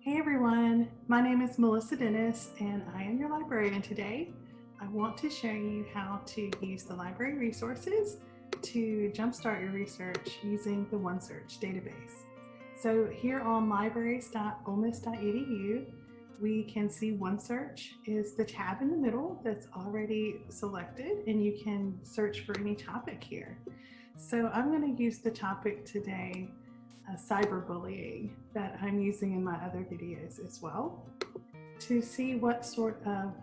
Hey everyone, my name is Melissa Dennis and I am your librarian today. I want to show you how to use the library resources to jumpstart your research using the OneSearch database. So here on libraries.olemiss.edu, we can see OneSearch is the tab in the middle that's already selected, and you can search for any topic here. So I'm going to use the topic today, cyberbullying, that I'm using in my other videos as well, to see what sort of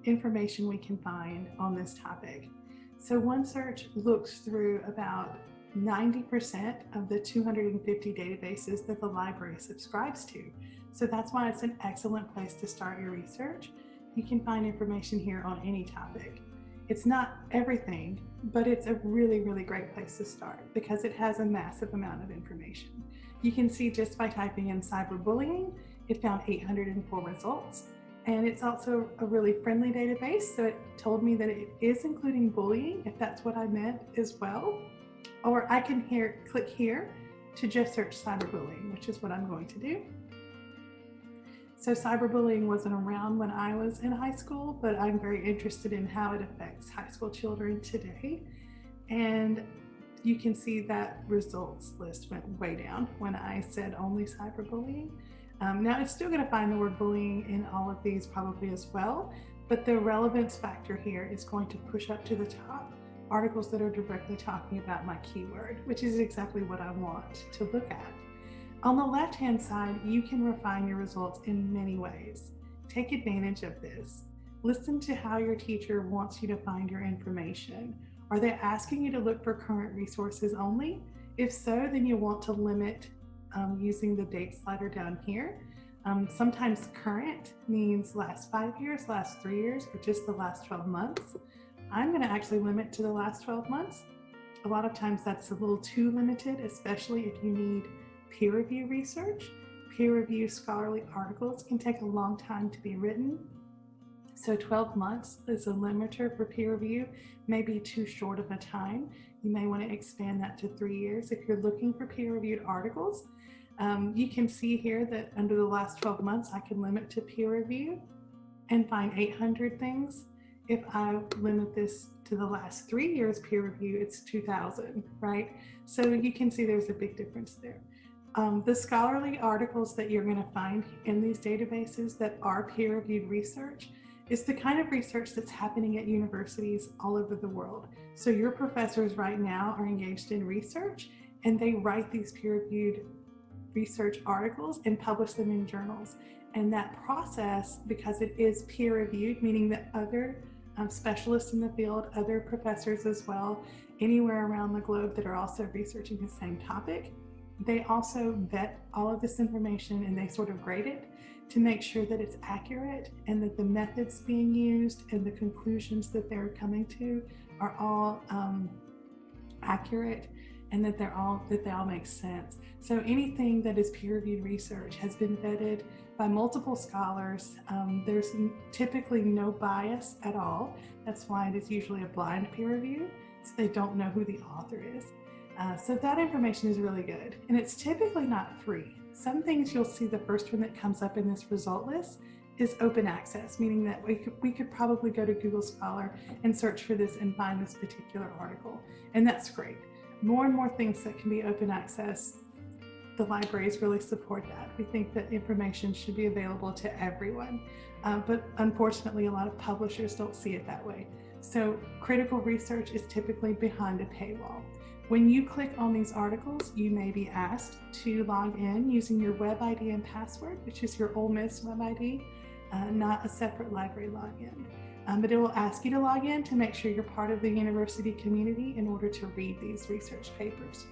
information we can find on this topic. So OneSearch looks through about 90% of the 250 databases that the library subscribes to. So that's why it's an excellent place to start your research. You can find information here on any topic. It's not everything, but it's a really, really great place to start because it has a massive amount of information. You can see just by typing in cyberbullying, it found 804 results. And it's also a really friendly database, so it told me that it is including bullying, if that's what I meant as well. Or I can click here to just search cyberbullying, which is what I'm going to do. So cyberbullying wasn't around when I was in high school, but I'm very interested in how it affects high school children today. And you can see that results list went way down when I said only cyberbullying. Now it's still going to find the word bullying in all of these probably as well, but the relevance factor here is going to push up to the top articles that are directly talking about my keyword, which is exactly what I want to look at. On the left-hand side, you can refine your results in many ways. Take advantage of this. Listen to how your teacher wants you to find your information. Are they asking you to look for current resources only? If so, then you want to limit using the date slider down here. Sometimes current means last 5 years, last 3 years, or just the last 12 months. I'm going to actually limit to the last 12 months. A lot of times that's a little too limited, especially if you need peer review research. Peer review scholarly articles can take a long time to be written. So 12 months is a limiter for peer review, may be too short of a time. You may want to expand that to 3 years if you're looking for peer reviewed articles. You can see here that under the last 12 months, I can limit to peer review and find 800 things. If I limit this to the last 3 years peer review, it's 2,000, right? So you can see there's a big difference there. The scholarly articles that you're going to find in these databases that are peer-reviewed research is the kind of research that's happening at universities all over the world. So your professors right now are engaged in research, and they write these peer-reviewed research articles and publish them in journals. And that process, because it is peer-reviewed, meaning that other specialists in the field, other professors as well, anywhere around the globe that are also researching the same topic, they also vet all of this information and they sort of grade it to make sure that it's accurate and that the methods being used and the conclusions that they're coming to are all accurate and that they all make sense. So anything that is peer-reviewed research has been vetted by multiple scholars. There's typically no bias at all. That's why it is usually a blind peer review, so they don't know who the author is. So that information is really good, and it's typically not free. Some things you'll see, the first one that comes up in this result list is open access, meaning that we could probably go to Google Scholar and search for this and find this particular article, and that's great. More and more things that can be open access, the libraries really support that. We think that information should be available to everyone, but unfortunately a lot of publishers don't see it that way. So critical research is typically behind a paywall. When you click on these articles, you may be asked to log in using your web ID and password, which is your Ole Miss web ID, not a separate library login. But it will ask you to log in to make sure you're part of the university community in order to read these research papers.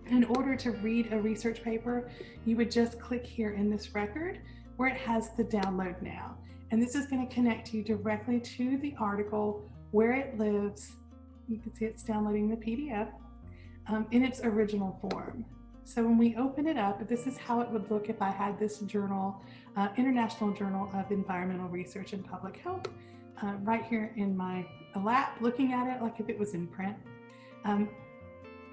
In order to read a research paper, you would just click here in this record where it has the download now. And this is going to connect you directly to the article where it lives. You can see it's downloading the PDF in its original form. So when we open it up, this is how it would look if I had this journal, International Journal of Environmental Research and Public Health, right here in my lap, looking at it like if it was in print.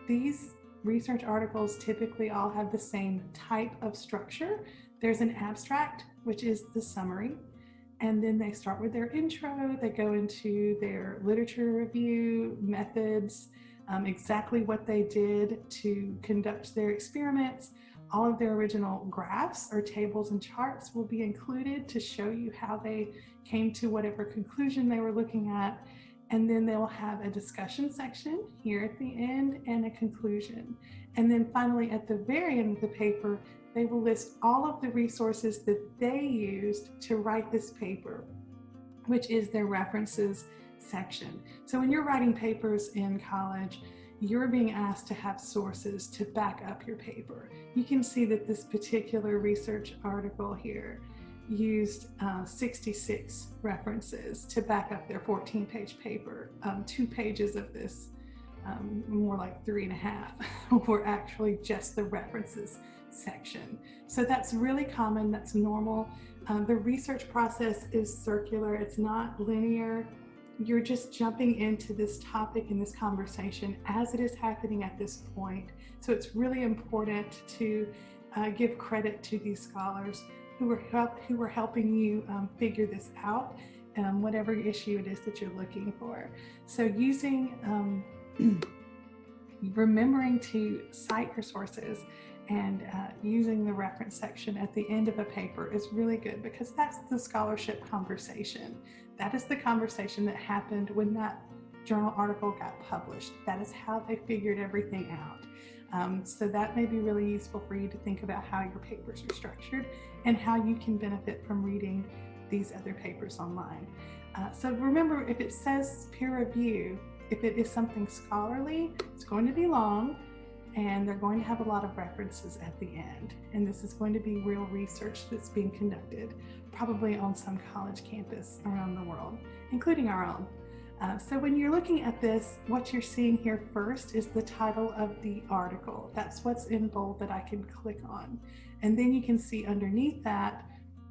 These Research articles typically all have the same type of structure. There's an abstract, which is the summary, and then they start with their intro, they go into their literature review, methods, exactly what they did to conduct their experiments. All of their original graphs or tables and charts will be included to show you how they came to whatever conclusion they were looking at. And then they will have a discussion section here at the end and a conclusion. And then finally, at the very end of the paper, they will list all of the resources that they used to write this paper, which is their references section. So when you're writing papers in college, you're being asked to have sources to back up your paper. You can see that this particular research article here used 66 references to back up their 14-page paper. 2 pages of this, more like 3.5, were actually just the references section. So that's really common, that's normal. The research process is circular, it's not linear. You're just jumping into this topic and this conversation as it is happening at this point. So it's really important to give credit to these scholars who are helping you figure this out, whatever issue it is that you're looking for. So using, remembering to cite your sources and using the reference section at the end of a paper is really good, because that's the scholarship conversation. That is the conversation that happened when that journal article got published. That is how they figured everything out. So that may be really useful for you to think about how your papers are structured and how you can benefit from reading these other papers online. So remember, if it says peer review, if it is something scholarly, it's going to be long, and they're going to have a lot of references at the end. And this is going to be real research that's being conducted, probably on some college campus around the world, including our own. So when you're looking at this, what you're seeing here first is the title of the article. That's what's in bold that I can click on. And then you can see underneath that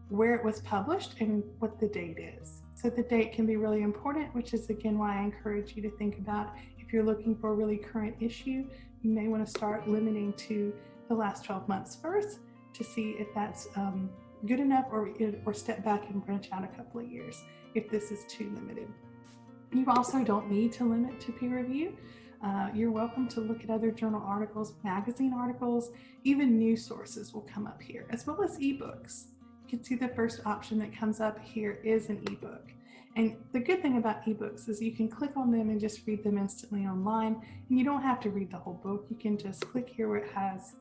where it was published and what the date is. So the date can be really important, which is again why I encourage you to think about, if you're looking for a really current issue, you may want to start limiting to the last 12 months first to see if that's good enough, or step back and branch out a couple of years if this is too limited. You also don't need to limit to peer review. You're welcome to look at other journal articles, magazine articles, even news sources will come up here, as well as ebooks. You can see the first option that comes up here is an ebook. And the good thing about ebooks is you can click on them and just read them instantly online. And you don't have to read the whole book. You can just click here where it has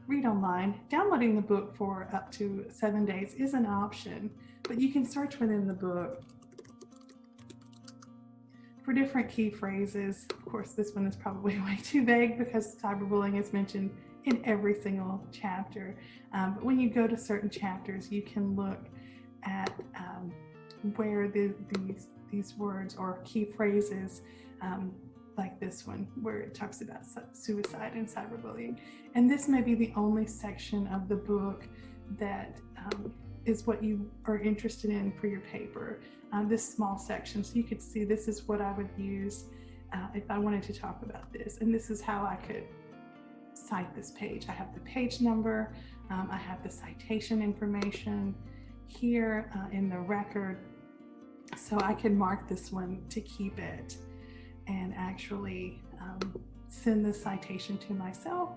read online. Downloading the book for up to 7 days is an option, but you can search within the book for different key phrases. Of course, this one is probably way too vague because cyberbullying is mentioned in every single chapter. But when you go to certain chapters, you can look at where these words or key phrases, like this one, where it talks about suicide and cyberbullying. And this may be the only section of the book that is what you are interested in for your paper, this small section. So you could see this is what I would use if I wanted to talk about this. And this is how I could cite this page. I have the page number, I have the citation information here in the record. So I can mark this one to keep it and actually send the citation to myself,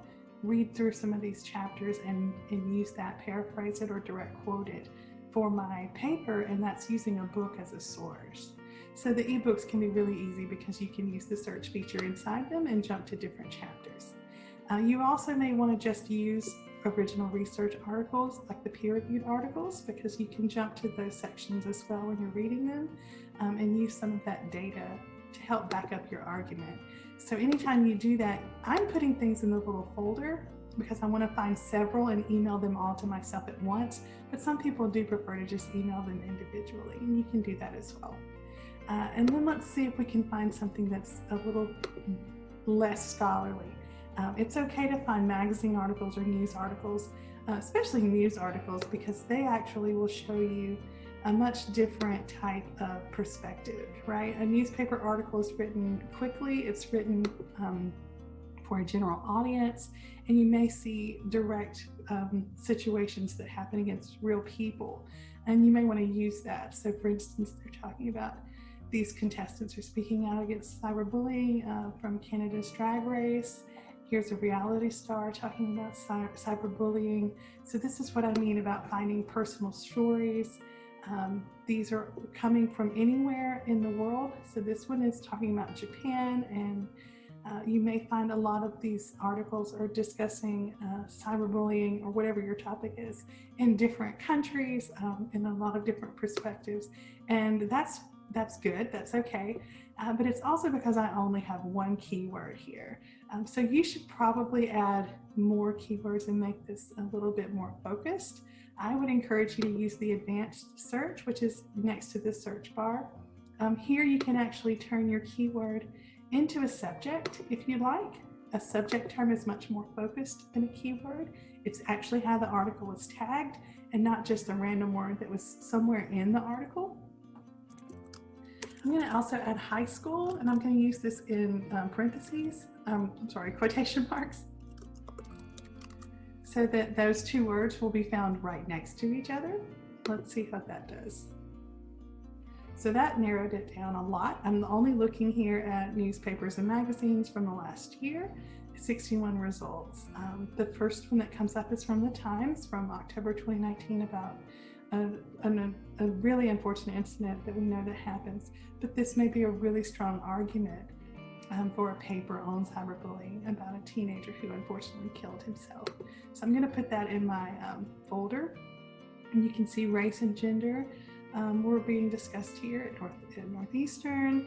read through some of these chapters and use that, paraphrase it or direct quote it for my paper, and that's using a book as a source. So the ebooks can be really easy because you can use the search feature inside them and jump to different chapters. You also may want to just use original research articles like the peer-reviewed articles, because you can jump to those sections as well when you're reading them and use some of that data to help back up your argument. So anytime you do that, I'm putting things in the little folder because I want to find several and email them all to myself at once, but some people do prefer to just email them individually, and you can do that as well. And then let's see if we can find something that's a little less scholarly. It's okay to find magazine articles or news articles, especially news articles, because they actually will show you a much different type of perspective, right? A newspaper article is written quickly, it's written for a general audience, and you may see direct situations that happen against real people, and you may want to use that. So for instance, they're talking about these contestants are speaking out against cyberbullying from Canada's Drag Race. Here's a reality star talking about cyberbullying. So this is what I mean about finding personal stories. These are coming from anywhere in the world. So this one is talking about Japan, and you may find a lot of these articles are discussing cyberbullying or whatever your topic is in different countries, in a lot of different perspectives. And that's good, that's okay. But it's also because I only have one keyword here. So you should probably add more keywords and make this a little bit more focused. I would encourage you to use the advanced search, which is next to the search bar. Here you can actually turn your keyword into a subject if you like. A subject term is much more focused than a keyword. It's actually how the article was tagged and not just a random word that was somewhere in the article. I'm going to also add high school, and I'm going to use this in parentheses, quotation marks, so that those two words will be found right next to each other. Let's see how that does. So that narrowed it down a lot. I'm only looking here at newspapers and magazines from the last year, 61 results. The first one that comes up is from the Times from October 2019 about a really unfortunate incident that we know that happens, but this may be a really strong argument for a paper on cyberbullying about a teenager who unfortunately killed himself. So I'm going to put that in my folder, and you can see race and gender were being discussed here at Northeastern.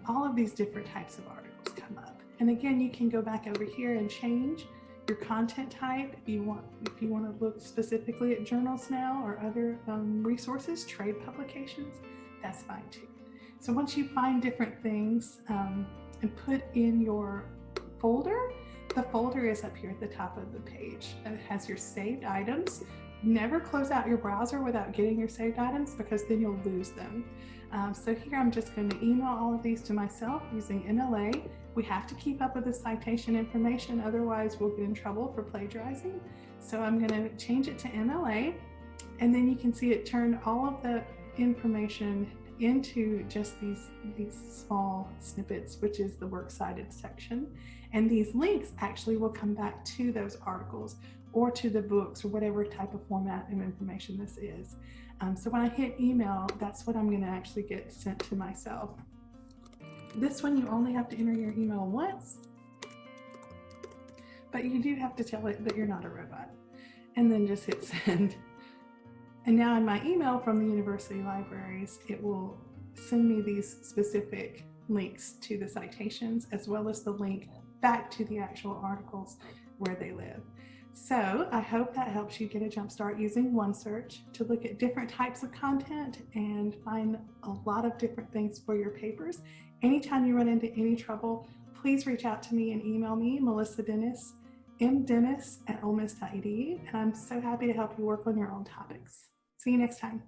All of these different types of articles come up, and again, you can go back over here and change your content type if you want to look specifically at journals now or other resources, trade publications. That's fine too. So once you find different things and put in your folder, the folder is up here at the top of the page, and it has your saved items. Never close out your browser without getting your saved items, because then you'll lose them. So here I'm just going to email all of these to myself using MLA. We have to keep up with the citation information, otherwise we'll get in trouble for plagiarizing. So I'm going to change it to MLA, and then you can see it turned all of the information into just these small snippets, which is the works cited section. And these links actually will come back to those articles or to the books or whatever type of format of information this is. So when I hit email, that's what I'm going to actually get sent to myself. This one, you only have to enter your email once, but you do have to tell it that you're not a robot, and then just hit send. And now in my email from the university libraries, it will send me these specific links to the citations, as well as the link back to the actual articles where they live. So I hope that helps you get a jump start using OneSearch to look at different types of content and find a lot of different things for your papers. Anytime you run into any trouble, please reach out to me and email me, Melissa Dennis, mdennis@olemiss.edu, and I'm so happy to help you work on your own topics. See you next time.